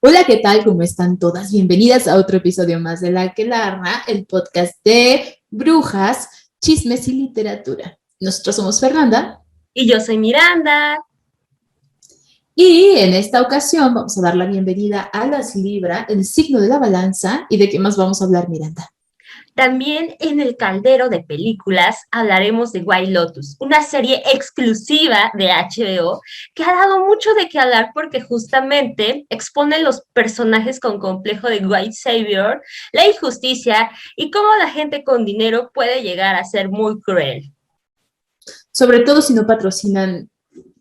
Hola, ¿qué tal? ¿Cómo están todas? Bienvenidas a otro episodio más de La Aquelarra, el podcast de brujas, chismes y literatura. Nosotros somos Fernanda. Y yo soy Miranda. Y en esta ocasión vamos a dar la bienvenida a las Libra, el signo de la balanza. ¿Y de qué más vamos a hablar, Miranda? También en el caldero de películas hablaremos de White Lotus, una serie exclusiva de HBO que ha dado mucho de qué hablar porque justamente expone los personajes con complejo de White Savior, la injusticia y cómo la gente con dinero puede llegar a ser muy cruel. Sobre todo si no patrocinan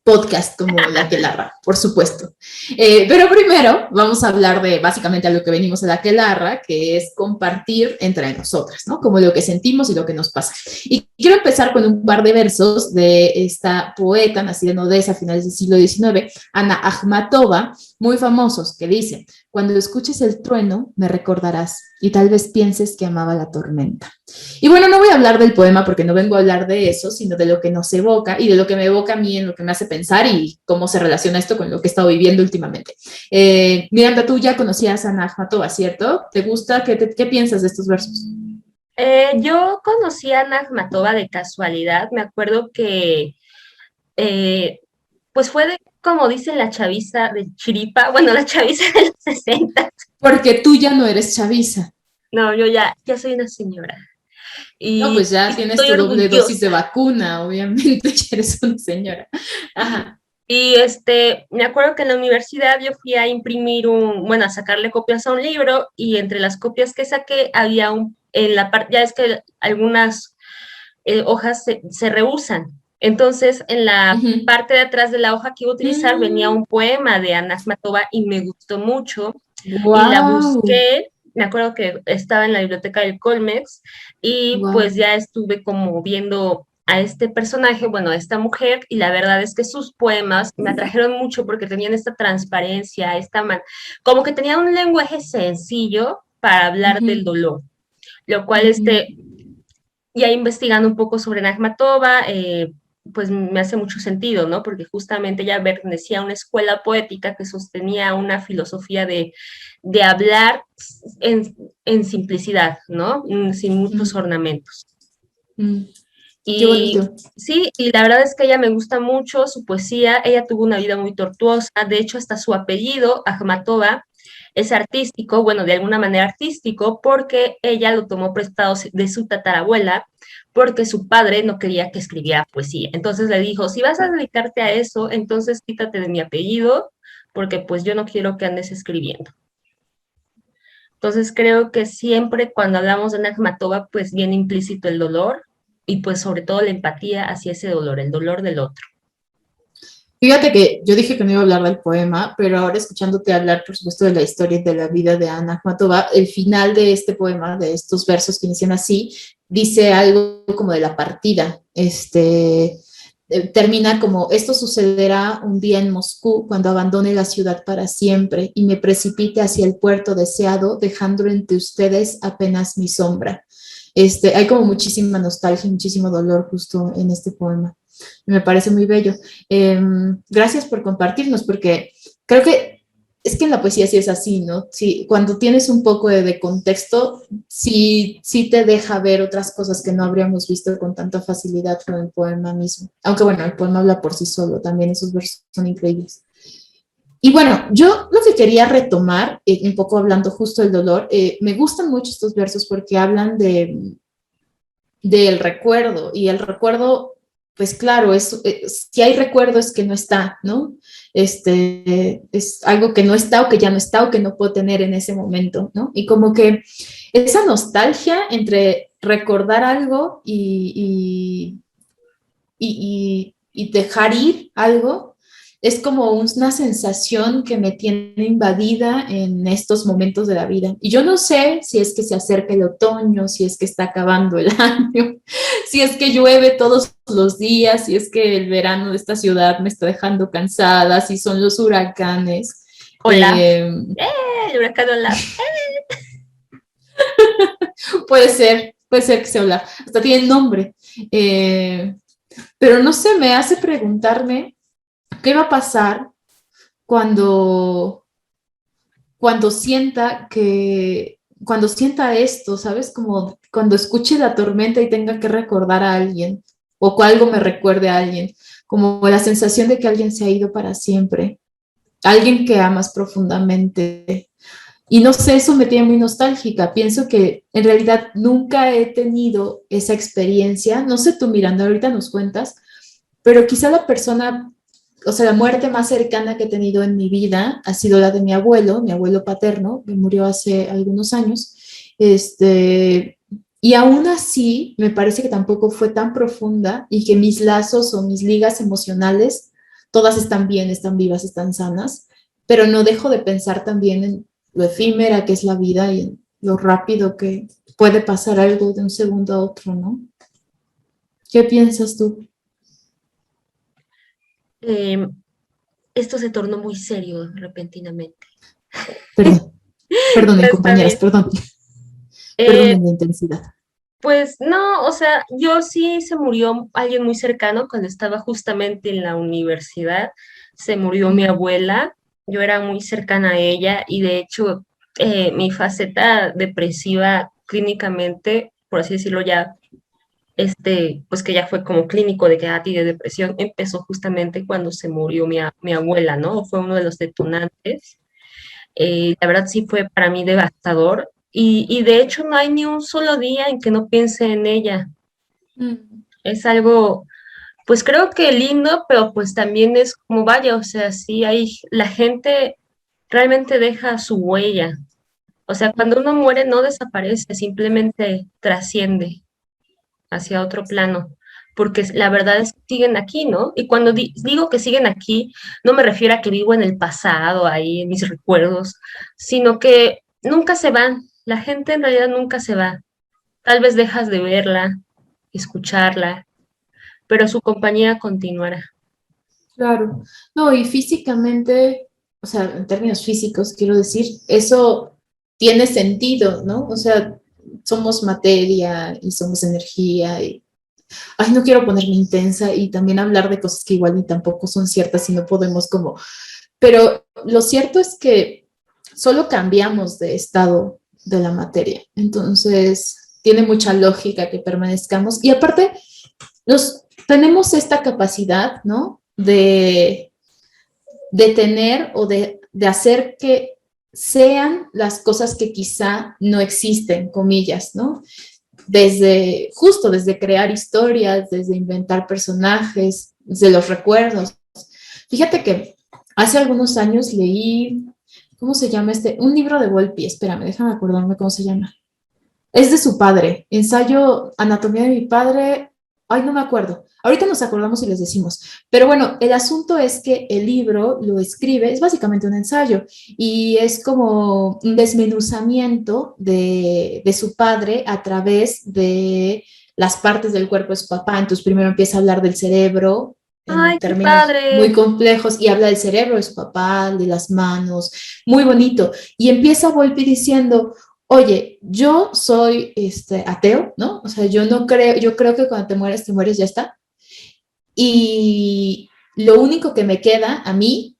podcast como La Aquelarra, por supuesto. Pero primero vamos a hablar de básicamente a lo que venimos a La Aquelarra, que es compartir entre nosotras, ¿no? Como lo que sentimos y lo que nos pasa. Y quiero empezar con un par de versos de esta poeta nacida en Odessa a finales del siglo XIX, Ana Akhmatova, muy famosos, que dicen: cuando escuches el trueno, me recordarás y tal vez pienses que amaba la tormenta. Y bueno, no voy a hablar del poema porque no vengo a hablar de eso, sino de lo que nos evoca y de lo que me evoca a mí, en lo que me hace pensar y cómo se relaciona esto con lo que he estado viviendo últimamente. Miranda, tú ya conocías a Ana Akhmatova, ¿cierto? ¿Te gusta? ¿Qué piensas de estos versos? Yo conocí a Ana Akhmatova de casualidad. Me acuerdo que pues fue de, como dice la chaviza de Chiripa, bueno, la chaviza de los 60. Porque tú ya no eres chaviza. No, yo ya soy una señora No, y pues ya tienes estoy tu doble dosis de orgullosa. vacuna, obviamente, ya eres una señora. Ajá. Y me acuerdo que en la universidad yo fui a imprimir bueno, a sacarle copias a un libro y entre las copias que saqué había en la parte, ya es que algunas hojas se reusan. Entonces, en la Uh-huh. parte de atrás de la hoja que iba a utilizar venía Mm, un poema de Ana Akhmatova y me gustó mucho y la wow. busqué. Me acuerdo que estaba en la biblioteca del Colmex y pues Wow. ya estuve como viendo a este personaje, bueno, a esta mujer, y la verdad es que sus poemas me atrajeron mucho porque tenían esta transparencia, como que tenían un lenguaje sencillo para hablar del Uh-huh. dolor, lo cual Uh-huh. ya investigando un poco sobre Nagmatova, pues me hace mucho sentido, ¿no? Porque justamente ella pertenecía a una escuela poética que sostenía una filosofía de hablar en simplicidad, ¿no? Sin muchos Mm, ornamentos. mm, qué Y bonito. sí, y la verdad es que ella me gusta mucho su poesía, ella tuvo una vida muy tortuosa, de hecho hasta su apellido, Akhmatova, es artístico, bueno, de alguna manera artístico, porque ella lo tomó prestado de su tatarabuela, porque su padre no quería que escribiera poesía. Entonces le dijo, si vas a dedicarte a eso, entonces quítate de mi apellido, porque pues yo no quiero que andes escribiendo. Entonces creo que siempre cuando hablamos de una Akhmatova, pues viene implícito el dolor y pues sobre todo la empatía hacia ese dolor, el dolor del otro. Fíjate que yo dije que no iba a hablar del poema, pero ahora escuchándote hablar, por supuesto, de la historia y de la vida de Ana Akhmatova, el final de este poema, de estos versos que inician así, dice algo como de la partida. Termina como: esto sucederá un día en Moscú cuando abandone la ciudad para siempre y me precipite hacia el puerto deseado, dejando entre ustedes apenas mi sombra. Hay como muchísima nostalgia, muchísimo dolor justo en este poema. Me parece muy bello. Gracias por compartirnos, porque creo que es que en la poesía sí es así, ¿no? Sí, cuando tienes un poco de contexto, sí te deja ver otras cosas que no habríamos visto con tanta facilidad con el poema mismo. Aunque bueno, el poema habla por sí solo, también esos versos son increíbles. Y bueno, yo lo que quería retomar, un poco hablando justo del dolor, me gustan mucho estos versos porque hablan del recuerdo, y el recuerdo, pues claro, si hay recuerdo es que no está, ¿no? Es algo que no está o que ya no está o que no puedo tener en ese momento, ¿no? Y como que esa nostalgia entre recordar algo y dejar ir algo, es como una sensación que me tiene invadida en estos momentos de la vida. Y yo no sé si es que se acerca el otoño, si es que está acabando el año, si es que llueve todos los días, si es que el verano de esta ciudad me está dejando cansada, si son los huracanes. Olaf. Eh, El huracán Olaf. puede ser que se habla, hasta tiene nombre. Eh, pero no sé, me hace preguntarme qué va a pasar cuando, cuando sienta esto, ¿sabes? Como cuando escuche la tormenta y tenga que recordar a alguien o que algo me recuerde a alguien, como la sensación de que alguien se ha ido para siempre, alguien que amas profundamente. Y no sé, eso me tiene muy nostálgica. Pienso que en realidad nunca he tenido esa experiencia. No sé tú, Miranda, ahorita nos cuentas, pero quizá la persona, o sea, la muerte más cercana que he tenido en mi vida ha sido la de mi abuelo paterno, que murió hace algunos años. Y aún así, me parece que tampoco fue tan profunda y que mis lazos o mis ligas emocionales, todas están bien, están vivas, están sanas, pero no dejo de pensar también en lo efímera que es la vida y en lo rápido que puede pasar algo de un segundo a otro, ¿no? ¿Qué piensas tú? Eh, Esto se tornó muy serio repentinamente. Perdón, perdonen Está compañeras, bien. perdón, Eh, perdonen la intensidad. pues no, o sea, yo sí se murió alguien muy cercano cuando estaba justamente en la universidad. Se murió mi abuela. Yo era muy cercana a ella y de hecho mi faceta depresiva clínicamente, por así decirlo ya, pues que ya fue como clínico de que tiene depresión, empezó justamente cuando se murió mi abuela, ¿no? Fue uno de los detonantes. La verdad sí fue para mí devastador y de hecho no hay ni un solo día en que no piense en ella. Mm, Es algo, pues creo que lindo, pero pues también es como vaya, o sea, sí hay, la gente realmente deja su huella. O sea, cuando uno muere no desaparece, simplemente trasciende hacia otro plano, porque la verdad es que siguen aquí, ¿no? Y cuando digo que siguen aquí, no me refiero a que vivo en el pasado, ahí en mis recuerdos, sino que nunca se van, la gente en realidad nunca se va. Tal vez dejas de verla, escucharla, pero su compañía continuará. claro. No, y físicamente, o sea, en términos físicos, quiero decir, eso tiene sentido, ¿no? O sea, somos materia y somos energía y, ay, no quiero ponerme intensa y también hablar de cosas que igual ni tampoco son ciertas y no podemos como, pero lo cierto es que solo cambiamos de estado de la materia, entonces tiene mucha lógica que permanezcamos y aparte tenemos esta capacidad, ¿no? De tener o de hacer que sean las cosas que quizá no existen, comillas, ¿no? Justo desde crear historias, desde inventar personajes, desde los recuerdos. Fíjate que hace algunos años leí, ¿cómo se llama este? Un libro de Volpi, espérame, déjame acordarme cómo se llama. Es de su padre, ensayo Anatomía de mi padre. Ay, no me acuerdo. Ahorita nos acordamos y les decimos. Pero bueno, el asunto es que el libro lo escribe, es básicamente un ensayo y es como un desmenuzamiento de su padre a través de las partes del cuerpo de su papá. Entonces primero empieza a hablar del cerebro en Ay, qué términos muy padre. complejos y habla del cerebro de su papá, de las manos, muy bonito. Y empieza Volpi diciendo, oye, yo soy ateo, ¿no? O sea, yo no creo, yo creo que cuando te mueres, ya está. Y lo único que me queda a mí,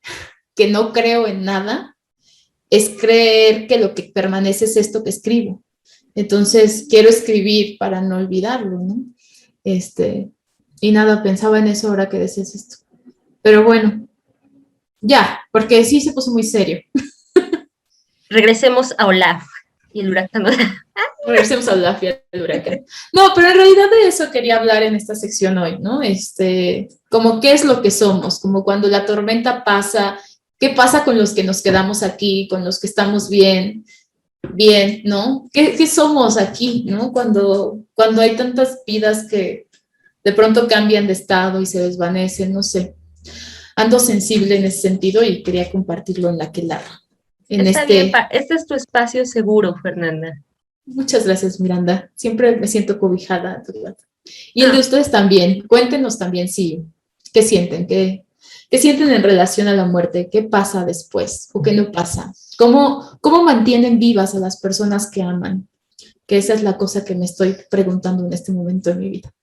que no creo en nada, es creer que lo que permanece es esto que escribo. Entonces, quiero escribir para no olvidarlo, ¿no? Este, y nada, pensaba en eso ahora que decías esto. Pero bueno, ya, porque sí se puso muy serio. Regresemos a Olaf y el huracán. Regresemos a la fiesta del huracán. No, pero en realidad de eso quería hablar en esta sección hoy, ¿no? Como qué es lo que somos, como cuando la tormenta pasa, qué pasa con los que nos quedamos aquí, con los que estamos bien, bien, ¿no? ¿Qué somos aquí, ¿no? Cuando hay tantas vidas que de pronto cambian de estado y se desvanecen, no sé. Ando sensible en ese sentido y quería compartirlo en la que la, en Está bien, este. este es tu espacio seguro, Fernanda. Muchas gracias, Miranda. Siempre me siento cobijada a tu lado. Y el de Ah, ustedes también. Cuéntenos también si, qué sienten, qué sienten en relación a la muerte, qué pasa después o qué no pasa. ¿Cómo mantienen vivas a las personas que aman? Que esa es la cosa que me estoy preguntando en este momento de mi vida.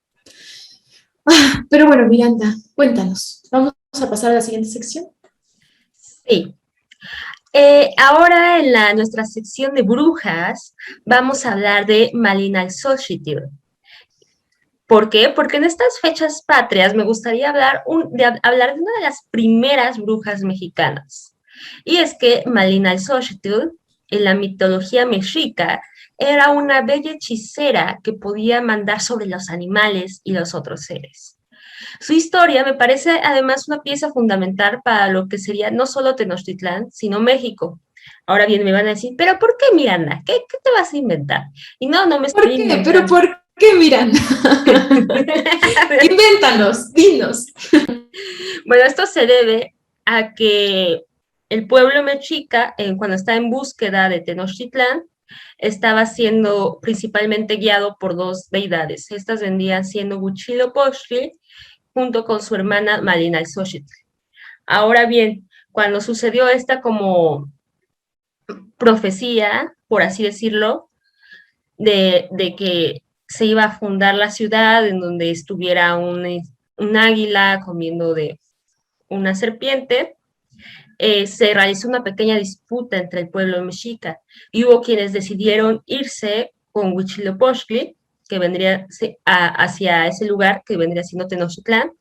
Pero bueno, Miranda, cuéntanos. Vamos a pasar a la siguiente sección. sí. Ahora en nuestra sección de brujas vamos a hablar de Malinalxochitl. ¿Por qué? Porque en estas fechas patrias me gustaría hablar de una de las primeras brujas mexicanas. Y es que Malinalxochitl, en la mitología mexica, era una bella hechicera que podía mandar sobre los animales y los otros seres. Su historia me parece además una pieza fundamental para lo que sería no solo Tenochtitlán, sino México. Ahora bien, me van a decir, ¿pero por qué, Miranda? ¿Qué te vas a inventar? Y no, no me ¿Por estoy qué? ¿Pero inventando. por qué, Miranda? Invéntanos, dinos. Bueno, esto se debe a que el pueblo mexica, cuando está en búsqueda de Tenochtitlán, estaba siendo principalmente guiado por dos deidades. Estas vendrían siendo Huitzilopochtli junto con su hermana Malinalxóchitl. Ahora bien, cuando sucedió esta como profecía, por así decirlo, de que se iba a fundar la ciudad en donde estuviera un águila comiendo de una serpiente, se realizó una pequeña disputa entre el pueblo mexica y hubo quienes decidieron irse con Huitzilopochtli, que vendría hacia ese lugar que vendría siendo Tenochtitlán,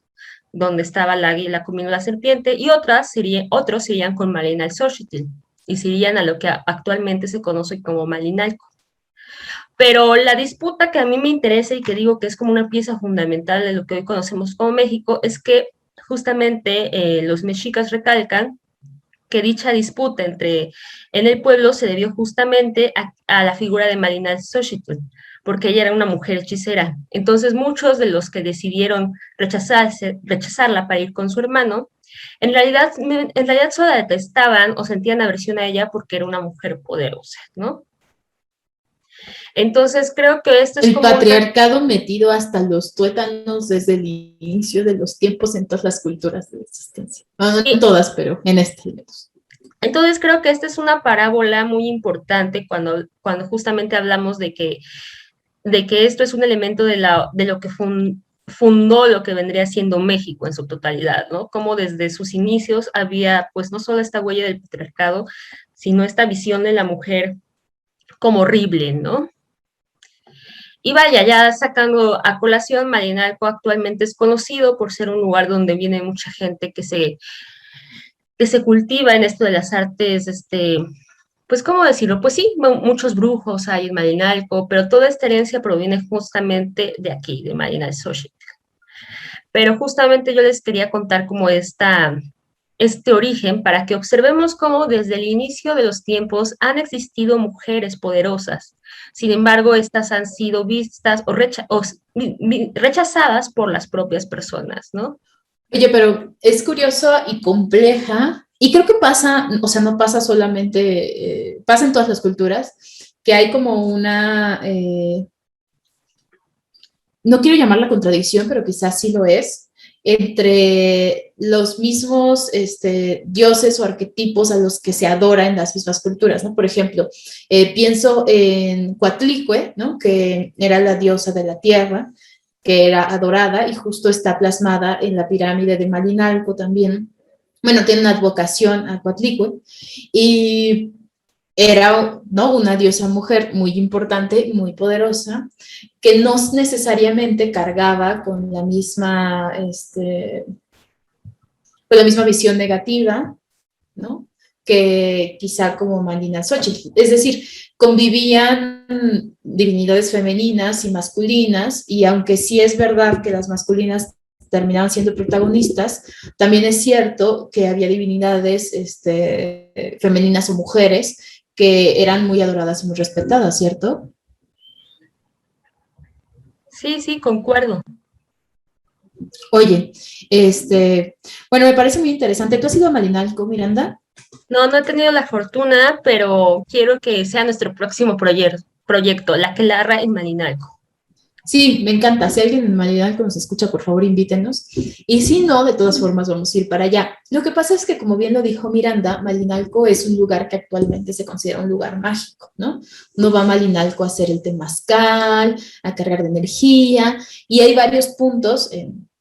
donde estaba la águila comiendo la serpiente, y otros irían con Malinalxóchitl y se irían a lo que actualmente se conoce como Malinalco. Pero la disputa que a mí me interesa y que digo que es como una pieza fundamental de lo que hoy conocemos como México es que justamente los mexicas recalcan que dicha disputa en el pueblo se debió justamente a la figura de Malinalxóchitl, porque ella era una mujer hechicera. Entonces muchos de los que decidieron rechazarla para ir con su hermano, en realidad solo la detestaban o sentían aversión a ella porque era una mujer poderosa, ¿no? Entonces creo que esto es El como una... patriarcado metido hasta los tuétanos desde el inicio de los tiempos en todas las culturas de la existencia. No, no en Sí, todas, pero en este menos. entonces creo que esta es una parábola muy importante cuando justamente hablamos de que esto es un elemento de lo que fundó lo que vendría siendo México en su totalidad, ¿no? Como desde sus inicios había, pues, no solo esta huella del patriarcado, sino esta visión de la mujer como horrible, ¿no? Y vaya, ya sacando a colación, Marinalco actualmente es conocido por ser un lugar donde viene mucha gente que se cultiva en esto de las artes, pues, ¿cómo decirlo? Pues sí, muchos brujos hay en Marinalco, pero toda esta herencia proviene justamente de aquí, de Marinalxóchitl. Pero justamente yo les quería contar como este origen para que observemos cómo desde el inicio de los tiempos han existido mujeres poderosas. Sin embargo, estas han sido vistas rechazadas por las propias personas, ¿no? Oye, pero es curioso y compleja, y creo que pasa, o sea, no pasa solamente, pasa en todas las culturas, que hay como una, no quiero llamarla contradicción, pero quizás sí lo es, entre los mismos dioses o arquetipos a los que se adora en las mismas culturas, ¿no? Por ejemplo, pienso en Coatlicue, ¿no? Que era la diosa de la tierra, que era adorada y justo está plasmada en la pirámide de Malinalco también. Bueno, tiene una advocación a Coatlicue y era, ¿no?, una diosa mujer muy importante, muy poderosa, que no necesariamente cargaba con la misma visión negativa, ¿no?, que quizá como Malinalxóchitl. Es decir, convivían divinidades femeninas y masculinas, y aunque sí es verdad que las masculinas terminaban siendo protagonistas, también es cierto que había divinidades femeninas o mujeres que eran muy adoradas y muy respetadas, ¿cierto? Sí, sí, concuerdo. Oye, bueno, me parece muy interesante. ¿Tú has ido a Malinalco, Miranda? No, no he tenido la fortuna, pero quiero que sea nuestro próximo proyecto, La Clara en Malinalco. Sí, me encanta. Si alguien en Malinalco nos escucha, por favor, invítenos. Y si no, de todas formas, vamos a ir para allá. Lo que pasa es que, como bien lo dijo Miranda, Malinalco es un lugar que actualmente se considera un lugar mágico, ¿no? Uno va a Malinalco a hacer el temazcal, a cargar de energía, y hay varios puntos.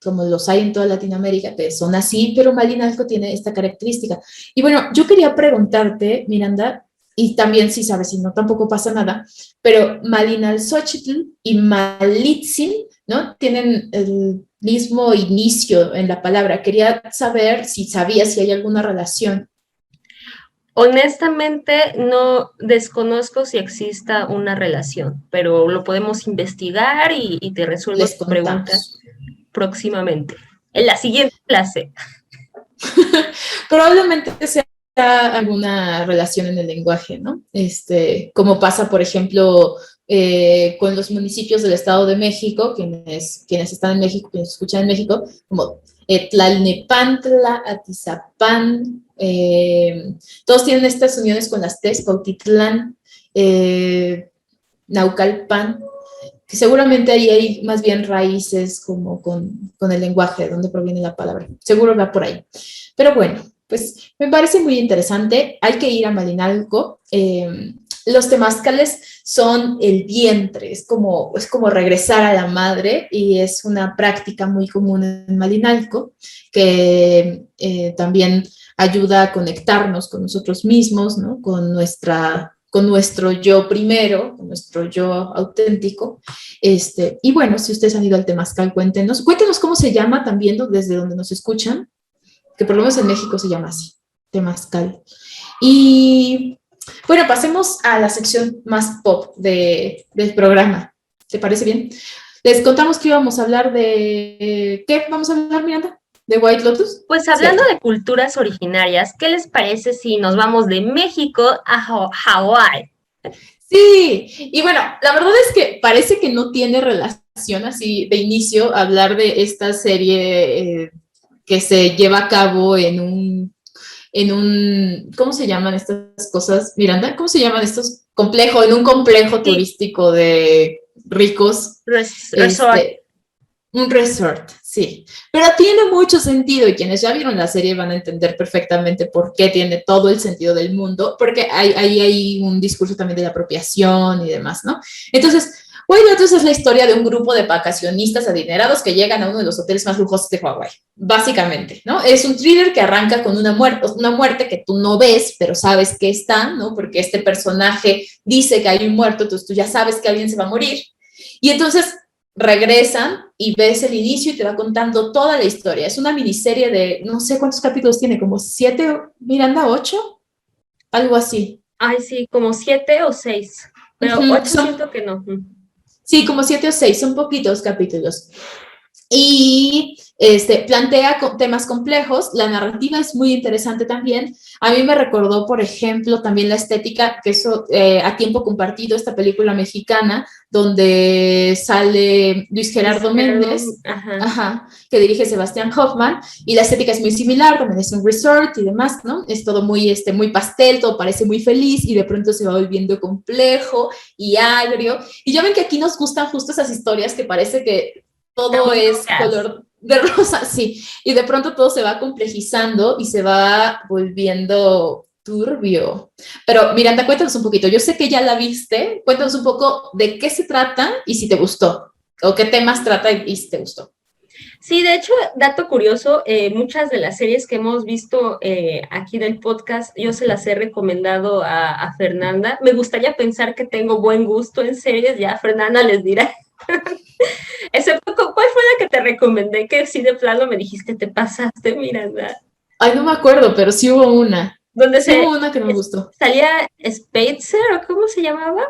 como los hay en toda Latinoamérica, que son así, pero Malinalco tiene esta característica. Y bueno, yo quería preguntarte, Miranda, y también si sabes, si no, tampoco pasa nada, pero Malinalxóchitl y Malitzin, ¿no? Tienen el mismo inicio en la palabra. Quería saber si sabías si hay alguna relación. Honestamente, no desconozco si exista una relación, pero lo podemos investigar y te resuelvo Les tu pregunta contamos. próximamente, en la siguiente clase. Probablemente sea alguna relación en el lenguaje, ¿no? Como pasa, por ejemplo, con los municipios del Estado de México, quienes están en México, quienes escuchan en México, como Tlalnepantla, Atizapán, todos tienen estas uniones con las T's, Cuautitlán, Naucalpan, que seguramente ahí hay más bien raíces como con el lenguaje, de dónde proviene la palabra. Seguro va por ahí. Pero bueno, pues me parece muy interesante. Hay que ir a Malinalco. Los temazcales son el vientre, es como regresar a la madre y es una práctica muy común en Malinalco que también ayuda a conectarnos con nosotros mismos, ¿no? Con nuestro yo primero, con nuestro yo auténtico. Y bueno, si ustedes han ido al Temazcal, cuéntenos cómo se llama también desde donde nos escuchan, que por lo menos en México se llama así, Temazcal. Y bueno, pasemos a la sección más pop del programa. ¿Te parece bien? Les contamos que íbamos a hablar de... ¿Qué vamos a hablar, Miranda? ¿De White Lotus? Pues hablando de culturas originarias, ¿qué les parece si nos vamos de México a Hawái? Sí, y bueno, la verdad es que parece que no tiene relación así de inicio hablar de esta serie que se lleva a cabo ¿cómo se llaman estas cosas, Miranda? ¿Cómo se llaman estos complejos? En un complejo turístico de ricos. Resort. Un resort, sí. Pero tiene mucho sentido y quienes ya vieron la serie van a entender perfectamente por qué tiene todo el sentido del mundo, porque hay un discurso también de la apropiación y demás, ¿no? Entonces, bueno, entonces es la historia de un grupo de vacacionistas adinerados que llegan a uno de los hoteles más lujosos de Hawái, básicamente, ¿no? Es un thriller que arranca con una muerte que tú no ves, pero sabes que está, ¿no? Porque este personaje dice que hay un muerto, entonces tú ya sabes que alguien se va a morir. Y entonces regresan y ves el inicio y te va contando toda la historia. Es una miniserie de, no sé cuántos capítulos tiene, como 7, Miranda, 8, algo así. Ay, sí, como 7 o 6, pero 8 siento que no. Sí, como 7 o 6, son poquitos capítulos. Y plantea temas complejos, la narrativa es muy interesante también. A mí me recordó, por ejemplo, también la estética, que eso a tiempo compartido, esta película mexicana, donde sale Luis Gerardo Méndez, que dirige Sebastián Hoffman, y la estética es muy similar, también es un resort y demás, ¿no? Es todo muy, muy pastel, todo parece muy feliz, y de pronto se va volviendo complejo y agrio. Y ya ven que aquí nos gustan justo esas historias que parece que todo es color de rosa, sí, y de pronto todo se va complejizando y se va volviendo turbio. Pero Miranda, cuéntanos un poquito, yo sé que ya la viste, cuéntanos un poco de qué se trata y si te gustó, o qué temas trata y si te gustó. Sí, de hecho, dato curioso, muchas de las series que hemos visto aquí del podcast, yo se las he recomendado a Fernanda. Me gustaría pensar que tengo buen gusto en series, ya Fernanda les dirá. Excepto, ¿cuál fue la que te recomendé? Que sí de plano me dijiste, te pasaste, Miranda. Ay, no me acuerdo, pero sí hubo una. Donde sí hubo una que no me gustó. ¿Salía Spitzer o cómo se llamaba?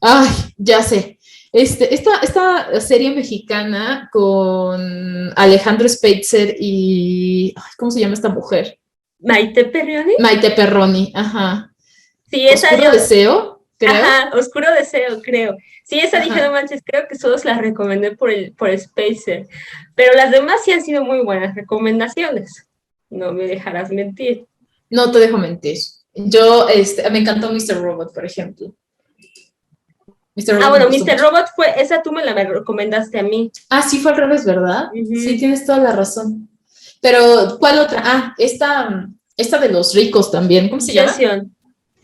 Ay, ya sé. Esta serie mexicana con Alejandro Spitzer y... ¿cómo se llama esta mujer? Maite Perroni. Maite Perroni, ajá. Sí, esa Oscuro Deseo, creo. Ajá, Oscuro Deseo, creo. Sí, esa dije, no manches, creo que todos las recomendé por Spacer. Pero las demás sí han sido muy buenas recomendaciones. No me dejarás mentir. No te dejo mentir. Yo, me encantó Mr. Robot, por ejemplo. Bueno, Mr. Robot fue, esa tú me la recomendaste a mí. Sí, fue al revés, ¿verdad? Sí, tienes toda la razón. Pero, ¿cuál otra? Esta de los ricos también, ¿cómo se llama?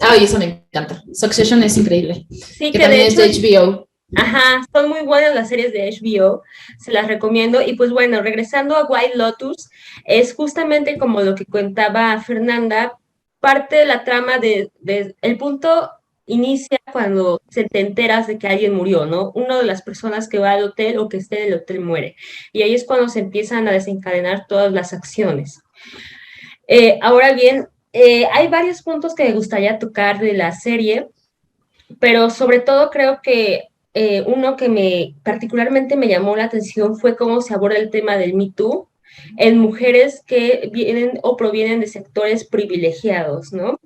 Ay, eso me encanta. Succession es increíble. Sí, que también es de HBO. Ajá, son muy buenas las series de HBO, se las recomiendo. Y pues bueno, regresando a White Lotus, es justamente como lo que contaba Fernanda, parte de la trama el punto inicia cuando te enteras de que alguien murió, ¿no? Una de las personas que va al hotel o que esté en el hotel muere. Y ahí es cuando se empiezan a desencadenar todas las acciones. Ahora bien, hay varios puntos que me gustaría tocar de la serie, pero sobre todo creo que uno que particularmente me llamó la atención fue cómo se aborda el tema del Me Too en mujeres que vienen o provienen de sectores privilegiados, ¿no?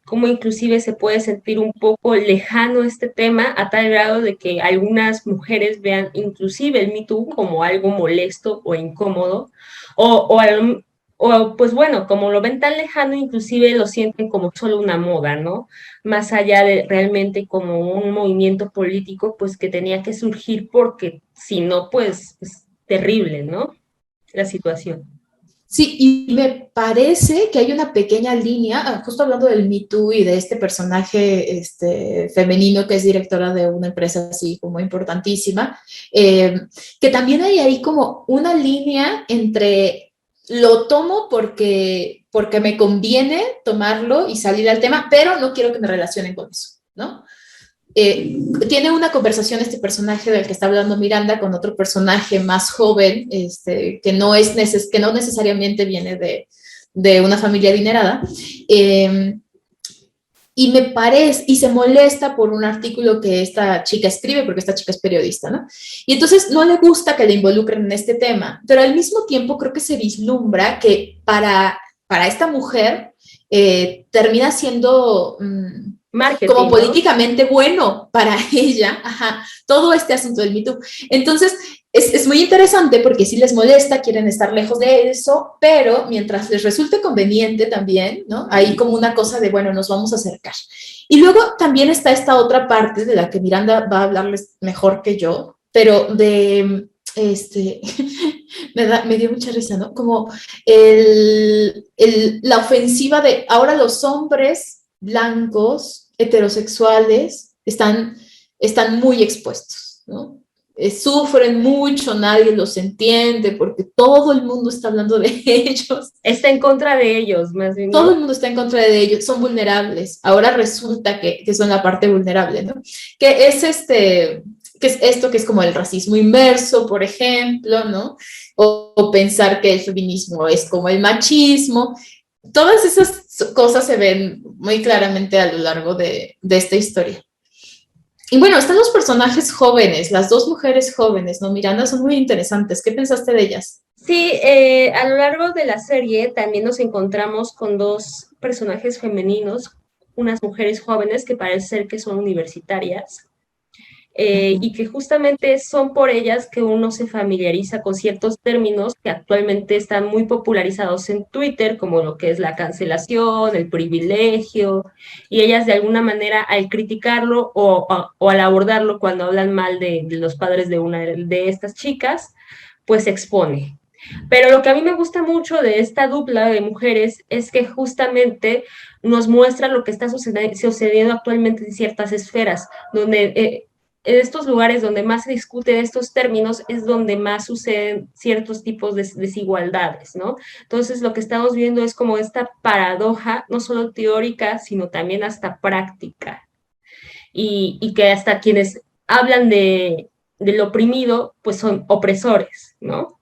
Cómo inclusive se puede sentir un poco lejano este tema a tal grado de que algunas mujeres vean inclusive el Me Too como algo molesto o incómodo, o, o, o pues bueno, como lo ven tan lejano, inclusive lo sienten como solo una moda, ¿no? Más allá de realmente como un movimiento político, pues que tenía que surgir porque si no, pues es terrible, ¿no? La situación. Sí, y me parece que hay una pequeña línea, justo hablando del Me Too y de este personaje femenino que es directora de una empresa así como importantísima, eh, que también hay ahí como una línea entre lo tomo porque me conviene tomarlo y salir al tema, pero no quiero que me relacionen con eso, ¿no? Tiene una conversación este personaje del que está hablando Miranda con otro personaje más joven, que no necesariamente viene de una familia adinerada, y me parece, y se molesta por un artículo que esta chica escribe, porque esta chica es periodista, ¿no? Y entonces no le gusta que le involucren en este tema, pero al mismo tiempo creo que se vislumbra que para esta mujer termina siendo como Marketing, ¿no? políticamente bueno para ella, ajá, todo este asunto del Me Too. Entonces, es muy interesante porque si les molesta, quieren estar lejos de eso, pero mientras les resulte conveniente también, ¿no? Hay como una cosa de, bueno, nos vamos a acercar. Y luego también está esta otra parte de la que Miranda va a hablarles mejor que yo, pero este, me dio mucha risa, ¿no? Como la ofensiva de ahora los hombres blancos, heterosexuales, están muy expuestos, ¿no? Sufren mucho, nadie los entiende porque todo el mundo está hablando de ellos. Está en contra de ellos, más bien, Todo el ¿no? mundo está en contra de ellos, son vulnerables. Ahora resulta que son la parte vulnerable, ¿no? Que es que es esto que es como el racismo inverso, por ejemplo, ¿no? O pensar que el feminismo es como el machismo. Todas esas cosas se ven muy claramente a lo largo de esta historia. Y bueno, están los personajes jóvenes, las dos mujeres jóvenes, ¿no? Miranda, son muy interesantes. ¿Qué pensaste de ellas? Sí, a lo largo de la serie también nos encontramos con dos personajes femeninos, unas mujeres jóvenes que parece ser que son universitarias, y que justamente son por ellas que uno se familiariza con ciertos términos que actualmente están muy popularizados en Twitter, como lo que es la cancelación, el privilegio, y ellas de alguna manera al criticarlo o al abordarlo cuando hablan mal de los padres de una de estas chicas, pues se expone. Pero lo que a mí me gusta mucho de esta dupla de mujeres es que justamente nos muestra lo que está sucediendo actualmente en ciertas esferas, donde en estos lugares donde más se discute de estos términos es donde más suceden ciertos tipos de desigualdades, ¿no? Entonces lo que estamos viendo es como esta paradoja, no solo teórica, sino también hasta práctica, y que hasta quienes hablan del oprimido, pues son opresores, ¿no?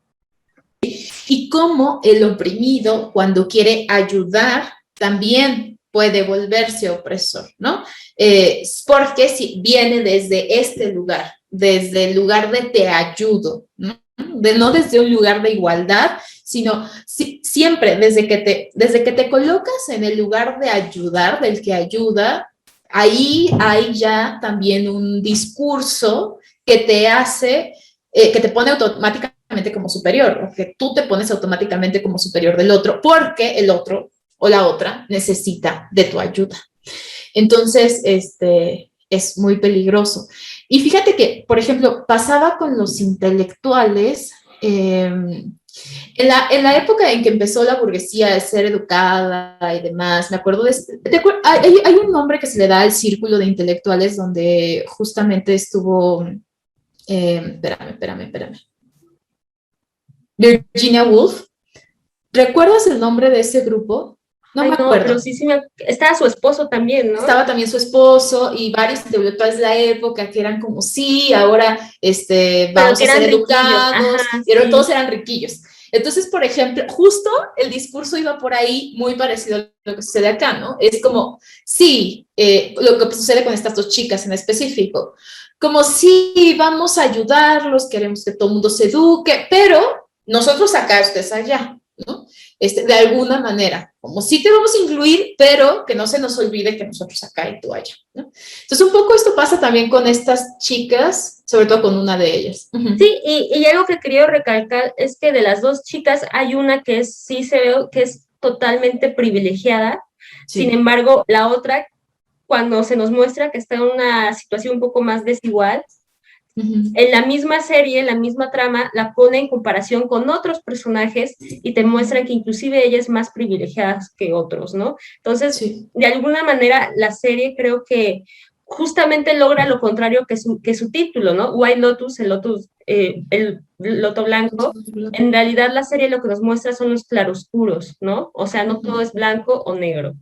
Y cómo el oprimido, cuando quiere ayudar, también puede volverse opresor, ¿no? Porque si viene desde este lugar, desde el lugar de te ayudo, ¿no? No desde un lugar de igualdad, sino siempre desde que te colocas en el lugar de ayudar, del que ayuda, ahí hay ya también un discurso que te hace, que te pone automáticamente como superior, o que tú te pones automáticamente como superior del otro, porque el otro o la otra necesita de tu ayuda. Entonces, es muy peligroso. Y fíjate que, por ejemplo, pasaba con los intelectuales, En la época en que empezó la burguesía a ser educada y demás, me acuerdo hay un nombre que se le da al círculo de intelectuales donde justamente estuvo, espérame. Virginia Woolf. ¿Recuerdas el nombre de ese grupo? No Ay, me no, pero acuerdo. sí, estaba su esposo también, ¿no? Estaba también su esposo y varios intelectuales de la época que eran como, sí, ahora Pero vamos que a ser eran riquillos, educados, ajá, y todos sí. eran riquillos. Entonces, por ejemplo, justo el discurso iba por ahí muy parecido a lo que sucede acá, ¿no? Es como, sí, lo que sucede con estas dos chicas en específico, como sí, vamos a ayudarlos, queremos que todo el mundo se eduque, pero nosotros acá, ustedes allá, ¿no? De alguna manera, como sí te vamos a incluir, pero que no se nos olvide que nosotros acá y tú allá, ¿no? Entonces, un poco esto pasa también con estas chicas, sobre todo con una de ellas. Sí, y algo que quería recalcar es que de las dos chicas hay una que sí se ve que es totalmente privilegiada, sin Sí. embargo, la otra, cuando se nos muestra que está en una situación un poco más desigual, en la misma serie, en la misma trama, la pone en comparación con otros personajes y te muestra que inclusive ella es más privilegiada que otros, ¿no? Entonces, Sí. de alguna manera, la serie creo que justamente logra lo contrario que su título, ¿no? White Lotus, el loto blanco. En realidad, la serie lo que nos muestra son los claroscuros, ¿no? O sea, no todo es blanco o negro.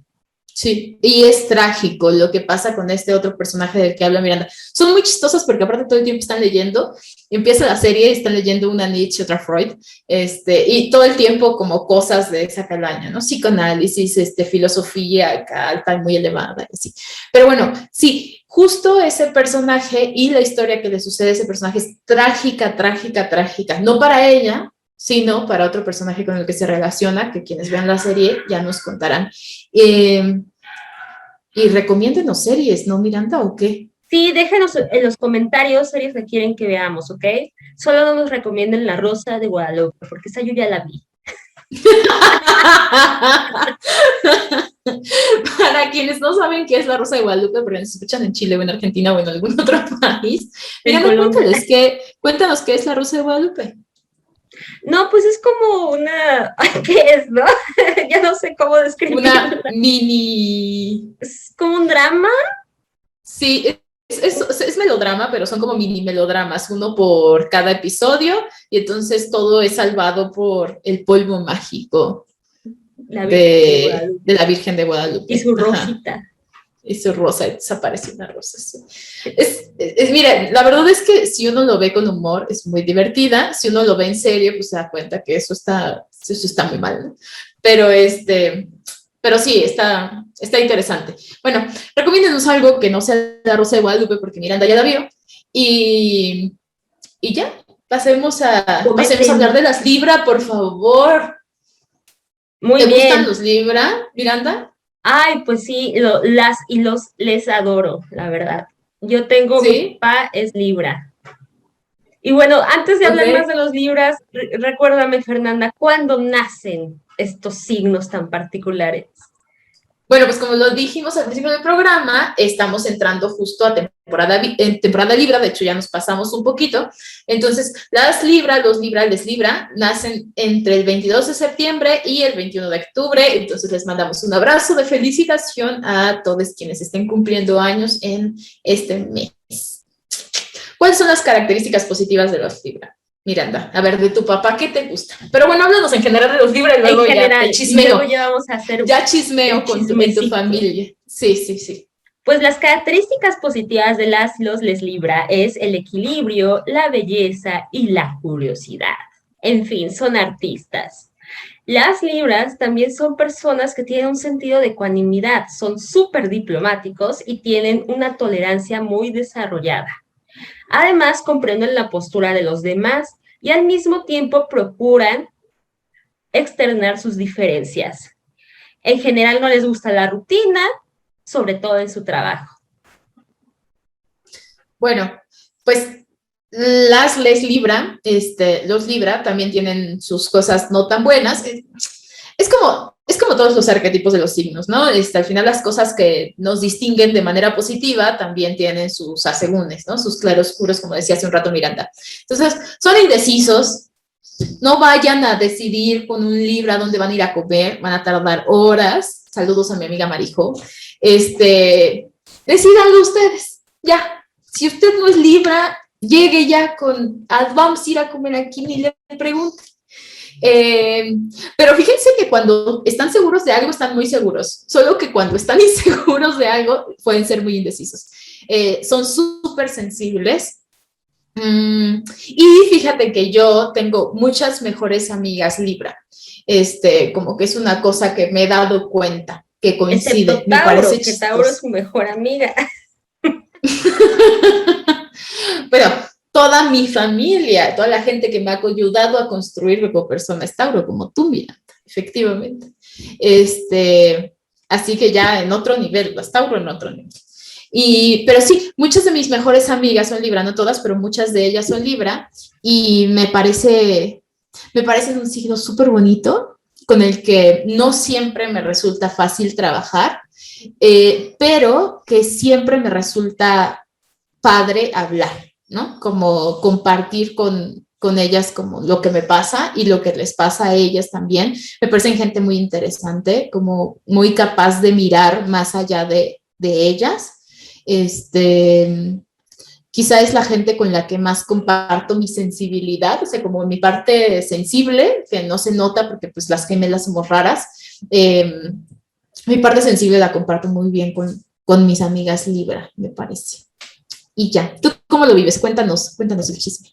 Sí, y es trágico lo que pasa con este otro personaje del que habla Miranda. Son muy chistosas porque aparte todo el tiempo están leyendo, empieza la serie y están leyendo una Nietzsche, otra Freud, y todo el tiempo como cosas de esa calaña, ¿no? Psicoanálisis, filosofía alta y muy elevada, y así. Pero bueno, sí, justo ese personaje y la historia que le sucede a ese personaje es trágica, trágica, trágica. No para ella, sino para otro personaje con el que se relaciona, que quienes vean la serie ya nos contarán. Y recomiéndenos series, ¿no, Miranda, o qué? Sí, déjenos en los comentarios series que quieren que veamos, ¿ok? Solo no nos recomienden La Rosa de Guadalupe, porque esa yo ya la vi. Para quienes no saben qué es La Rosa de Guadalupe, pero nos escuchan en Chile o en Argentina o en algún otro país, En Miranda, Colombia. cuéntanos qué es La Rosa de Guadalupe. No, pues es como una, ¿qué es, no? Ya no sé cómo Una describirla. mini... Es como un drama. Sí, es melodrama, pero son como mini melodramas, uno por cada episodio, y entonces todo es salvado por el polvo mágico La Virgen de de Guadalupe. la Virgen de Y Guadalupe. su Ajá. Rosita. Y su rosa, desapareció una rosa. Sí. Mira, la verdad es que si uno lo ve con humor, es muy divertida. Si uno lo ve en serio, pues se da cuenta que eso está muy mal, ¿no? Pero, pero sí, está interesante. Bueno, recomiéndenos algo que no sea La Rosa de Guadalupe, porque Miranda ya la vio. Y, y ya, pasemos a hablar Comenten. de las Libra, por favor. Muy ¿Te gustan bien. los Libra, Miranda? Ay, pues sí, las y los les adoro, la verdad. Yo tengo, mi Sí, papá es Libra. Y bueno, antes de hablar más ok. de los Libras, recuérdame, Fernanda, ¿cuándo nacen estos signos tan particulares? Bueno, pues como lo dijimos al principio del programa, estamos entrando justo a en temporada Libra, de hecho ya nos pasamos un poquito. Entonces, las Libra, los Libra, les Libra, nacen entre el 22 de septiembre y el 21 de octubre. Entonces, les mandamos un abrazo de felicitación a todos quienes estén cumpliendo años en este mes. ¿Cuáles son las características positivas de los Libra? Miranda, a ver, de tu papá, ¿qué te gusta? Pero bueno, háblanos en general de los Libra y En luego ya te general, y luego chismeo. ya vamos a hacer Ya chismeo el en tu chismecito. familia. Sí, sí, sí. Pues las características positivas de las y los les Libra es el equilibrio, la belleza y la curiosidad. En fin, son artistas. Las Libras también son personas que tienen un sentido de ecuanimidad, son súper diplomáticos y tienen una tolerancia muy desarrollada. Además, comprenden la postura de los demás y al mismo tiempo procuran externar sus diferencias. En general no les gusta la rutina, sobre todo en su trabajo. Bueno, pues les Libra, los Libra también tienen sus cosas no tan buenas. Es como todos los arquetipos de los signos, ¿no? Al final las cosas que nos distinguen de manera positiva también tienen sus asegúnes, ¿no? Sus claroscuros, como decía hace un rato Miranda. Entonces, son indecisos, No vayan a decidir con un libro a dónde van a ir a comer, van a tardar horas. Saludos a mi amiga Marijo. Decidanlo ustedes, ya. Si usted no es Libra, llegue ya con, vamos a ir a comer aquí, ni le pregunte. Pero fíjense que cuando están seguros de algo, están muy seguros. Solo que cuando están inseguros de algo, pueden ser muy indecisos. Son súper sensibles. Y fíjate que yo tengo muchas mejores amigas Libra. Como que es una cosa que me he dado cuenta, que coincide. Excepto Me Tauro, parece que chistoso. Tauro es su mejor amiga. Pero toda mi familia, toda la gente que me ha ayudado a construirme como persona es Tauro, como tú, mira, efectivamente. Así que ya en otro nivel, las Tauro en otro nivel. Pero sí, muchas de mis mejores amigas son Libra, no todas, pero muchas de ellas son Libra, y me parece un signo súper bonito, con el que no siempre me resulta fácil trabajar, pero que siempre me resulta padre hablar, ¿no? Como compartir con ellas como lo que me pasa y lo que les pasa a ellas también. Me parecen gente muy interesante, como muy capaz de mirar más allá de ellas. Quizá es la gente con la que más comparto mi sensibilidad, o sea, como mi parte sensible, que no se nota porque pues las gemelas somos raras. Mi parte sensible la comparto muy bien con mis amigas Libra, me parece. Y ya, ¿tú cómo lo vives? Cuéntanos el chisme.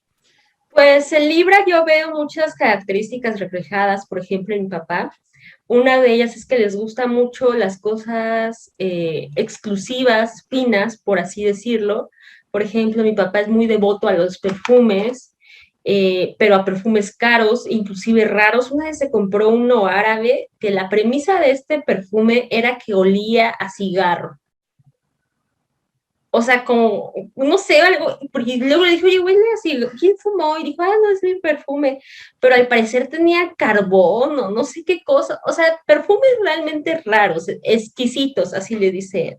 Pues en Libra yo veo muchas características reflejadas, por ejemplo, en mi papá. Una de ellas es que les gusta mucho las cosas exclusivas, finas, por así decirlo. Por ejemplo, mi papá es muy devoto a los perfumes, pero a perfumes caros, inclusive raros. Una vez se compró uno árabe que la premisa de este perfume era que olía a cigarro. O sea, como, no sé, algo, porque luego le dijo, oye, huele así, ¿quién fumó? Y dijo, no, es mi perfume, pero al parecer tenía carbón o no sé qué cosa, o sea, perfumes realmente raros, exquisitos, así le dice él.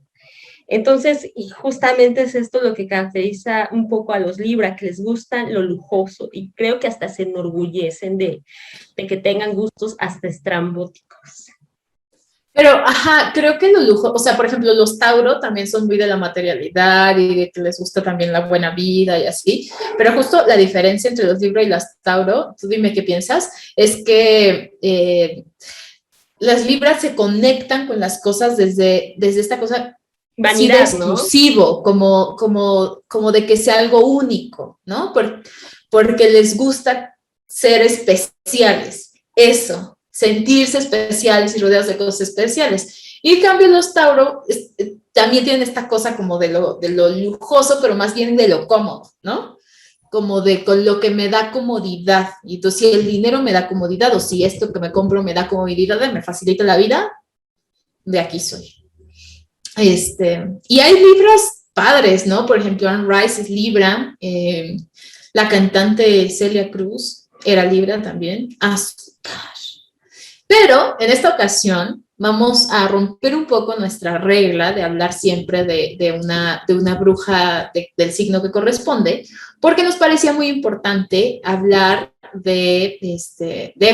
Entonces, y justamente es esto lo que caracteriza un poco a los Libra, que les gusta lo lujoso, y creo que hasta se enorgullecen de que tengan gustos hasta estrambóticos. Pero, ajá, creo que los lujos, o sea, por ejemplo, los Tauro también son muy de la materialidad y de que les gusta también la buena vida y así, pero justo la diferencia entre los Libra y las Tauro, tú dime qué piensas, es que las Libras se conectan con las cosas desde esta cosa sí de Vanidad, ¿no? exclusivo, como de que sea algo único, ¿no? Porque les gusta ser especiales, eso, sentirse especiales y rodeados de cosas especiales. Y en cambio los Tauro también tienen esta cosa como de lo lujoso, pero más bien de lo cómodo, ¿no? Como de con lo que me da comodidad. Y entonces, si el dinero me da comodidad o si esto que me compro me da comodidad, me facilita la vida, de aquí soy. Y hay libros padres, ¿no? Por ejemplo, Anne Rice es Libra, la cantante Celia Cruz era Libra también. Azúcar. Pero en esta ocasión vamos a romper un poco nuestra regla de hablar siempre de una bruja del signo que corresponde, porque nos parecía muy importante hablar de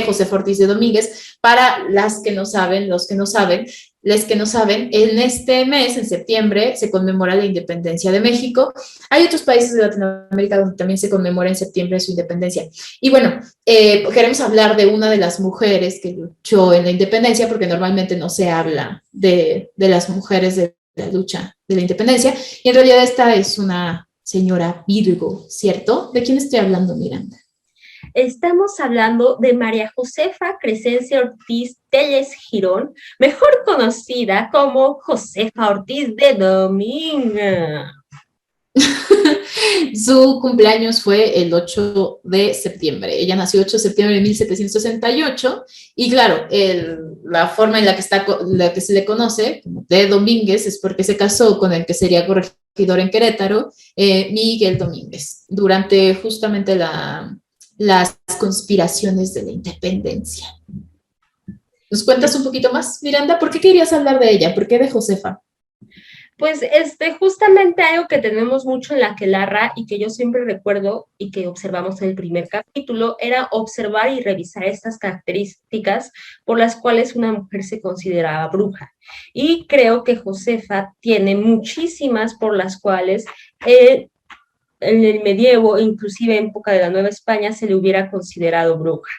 Josefa Ortiz de Domínguez para las que no saben, los que no saben, les que no saben, en este mes, en septiembre, se conmemora la independencia de México. Hay otros países de Latinoamérica donde también se conmemora en septiembre su independencia. Y bueno, queremos hablar de una de las mujeres que luchó en la independencia, porque normalmente no se habla de las mujeres de la lucha de la independencia, y en realidad esta es una señora Virgo, ¿cierto? ¿De quién estoy hablando, Miranda? Estamos hablando de María Josefa Crescencia Ortiz Telles Girón, mejor conocida como Josefa Ortiz de Domínguez. Su cumpleaños fue el 8 de septiembre. Ella nació el 8 de septiembre de 1768 y claro, la forma en la que se le conoce de Domínguez es porque se casó con el que sería corregidor en Querétaro, Miguel Domínguez, durante justamente las conspiraciones de la independencia. ¿Nos cuentas un poquito más, Miranda? ¿Por qué querías hablar de ella? ¿Por qué de Josefa? Pues justamente algo que tenemos mucho en la Aquelarra y que yo siempre recuerdo y que observamos en el primer capítulo era observar y revisar estas características por las cuales una mujer se consideraba bruja. Y creo que Josefa tiene muchísimas por las cuales en el medievo, inclusive en época de la Nueva España, se le hubiera considerado bruja.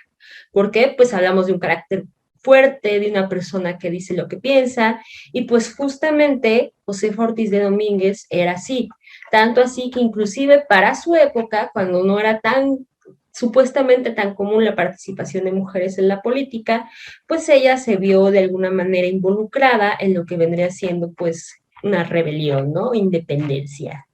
¿Por qué? Pues hablamos de un carácter fuerte, de una persona que dice lo que piensa, y pues justamente Josefa Ortiz de Domínguez era así, tanto así que inclusive para su época, cuando no era tan supuestamente tan común la participación de mujeres en la política, pues ella se vio de alguna manera involucrada en lo que vendría siendo pues una rebelión, ¿no? Independencia.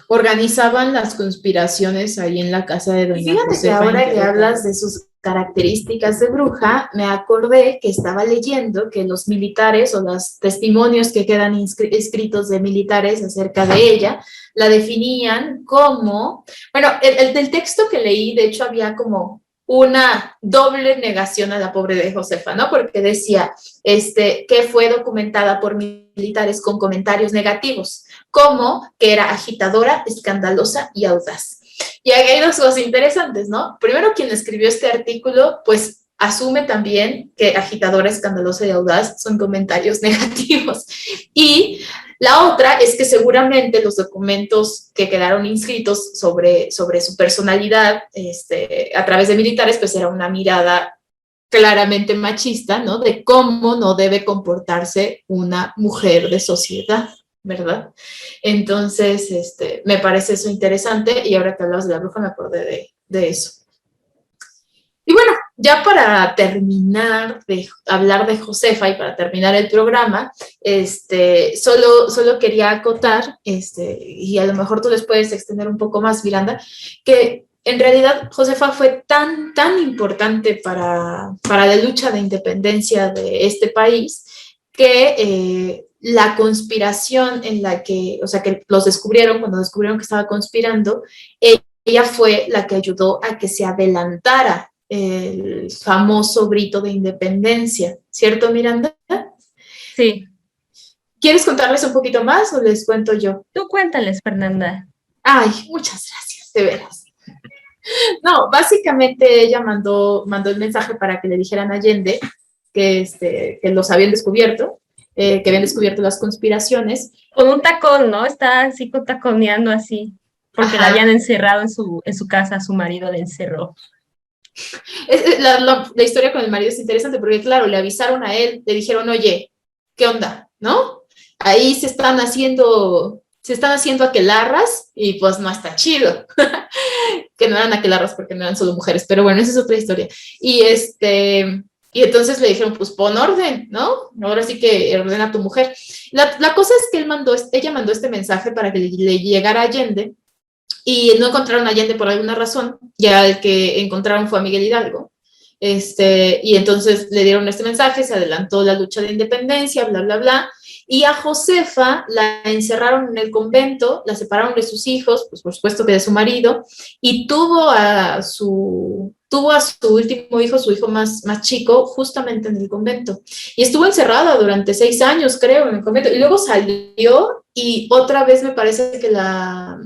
Organizaban las conspiraciones ahí en la casa de Y doña fíjate que Josefa en ahora que Querétaro. hablas de sus características de bruja, me acordé que estaba leyendo que los militares o los testimonios que quedan escritos de militares acerca de ella, la definían como, bueno, del texto que leí, de hecho, había como una doble negación a la pobre de Josefa, ¿no? Porque decía que fue documentada por militares con comentarios negativos, como que era agitadora, escandalosa y audaz. Y hay dos cosas interesantes, ¿no? Primero, quien escribió este artículo, pues asume también que agitadora, escandalosa y audaz son comentarios negativos. Y la otra es que seguramente los documentos que quedaron inscritos sobre su personalidad a través de militares, pues era una mirada claramente machista, ¿no? De cómo no debe comportarse una mujer de sociedad, ¿verdad? Entonces, me parece eso interesante y ahora que hablabas de la bruja me acordé de eso. Y bueno, ya para terminar de hablar de Josefa y para terminar el programa, solo quería acotar, y a lo mejor tú les puedes extender un poco más, Miranda, que en realidad Josefa fue tan importante para la lucha de independencia de este país que la conspiración en la que, o sea, que los descubrieron, cuando descubrieron que estaba conspirando, ella fue la que ayudó a que se adelantara el famoso grito de independencia, ¿cierto, Miranda? Sí. ¿Quieres contarles un poquito más o les cuento yo? Tú cuéntales, Fernanda. Ay, muchas gracias, de veras. No, básicamente ella mandó el mensaje para que le dijeran a Allende que los habían descubierto, que habían descubierto las conspiraciones. Con un tacón, ¿no? Está así taconeando así, porque la habían encerrado en su casa, su marido la encerró. La historia con el marido es interesante porque, claro, le avisaron a él, le dijeron, oye, ¿qué onda? ¿No? Ahí se están haciendo aquelarras y pues no está chido. Que no eran aquelarras porque no eran solo mujeres, pero bueno, esa es otra historia. Y entonces le dijeron, pues pon orden, ¿no? Ahora sí que ordena a tu mujer. La cosa es que ella mandó este mensaje para que le llegara a Allende y no encontraron a Allende por alguna razón, ya el que encontraron fue a Miguel Hidalgo. Y entonces le dieron este mensaje, se adelantó la lucha de independencia, bla, bla, bla, y a Josefa la encerraron en el convento, la separaron de sus hijos, pues por supuesto que de su marido, y tuvo a su último hijo, su hijo más chico, justamente en el convento. Y estuvo encerrada durante 6 años, creo, en el convento, y luego salió y otra vez me parece que la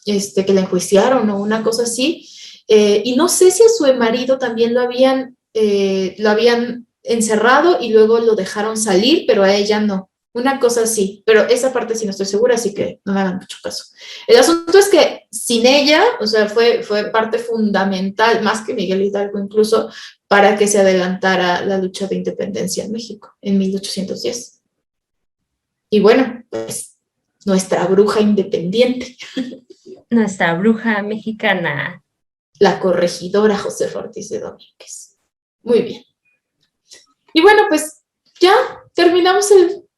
enjuiciaron o una cosa así, y no sé si a su marido también lo habían encerrado y luego lo dejaron salir, pero a ella no. Una cosa así, pero esa parte sí no estoy segura, así que no me hagan mucho caso. El asunto es que sin ella, o sea, fue parte fundamental, más que Miguel Hidalgo incluso, para que se adelantara la lucha de independencia en México en 1810. Y bueno, pues nuestra bruja independiente. Nuestra bruja mexicana. La corregidora Josefa Ortiz de Domínguez. Muy bien. Y bueno, pues ya terminamos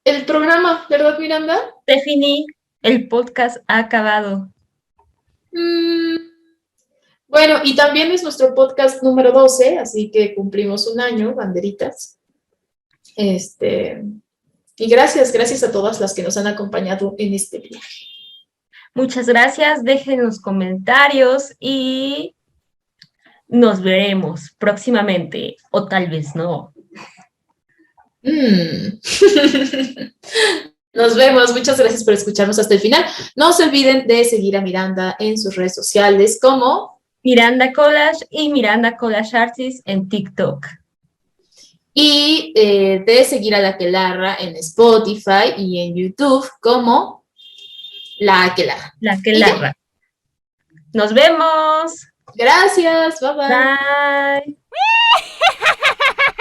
el programa, ¿verdad, Miranda? Definí, el podcast ha acabado. Bueno, y también es nuestro podcast número 12, así que cumplimos 1 año, banderitas. Y gracias a todas las que nos han acompañado en este viaje. Muchas gracias, dejen los comentarios y nos veremos próximamente, o tal vez no. No Nos vemos. Muchas gracias por escucharnos hasta el final. No se olviden de seguir a Miranda en sus redes sociales como Miranda Collage y Miranda Collage Artist en TikTok. y de seguir a La Aquelarra en Spotify y en YouTube como La Aquelarra. La Aquelarra. Nos vemos. Gracias. Bye bye. Bye.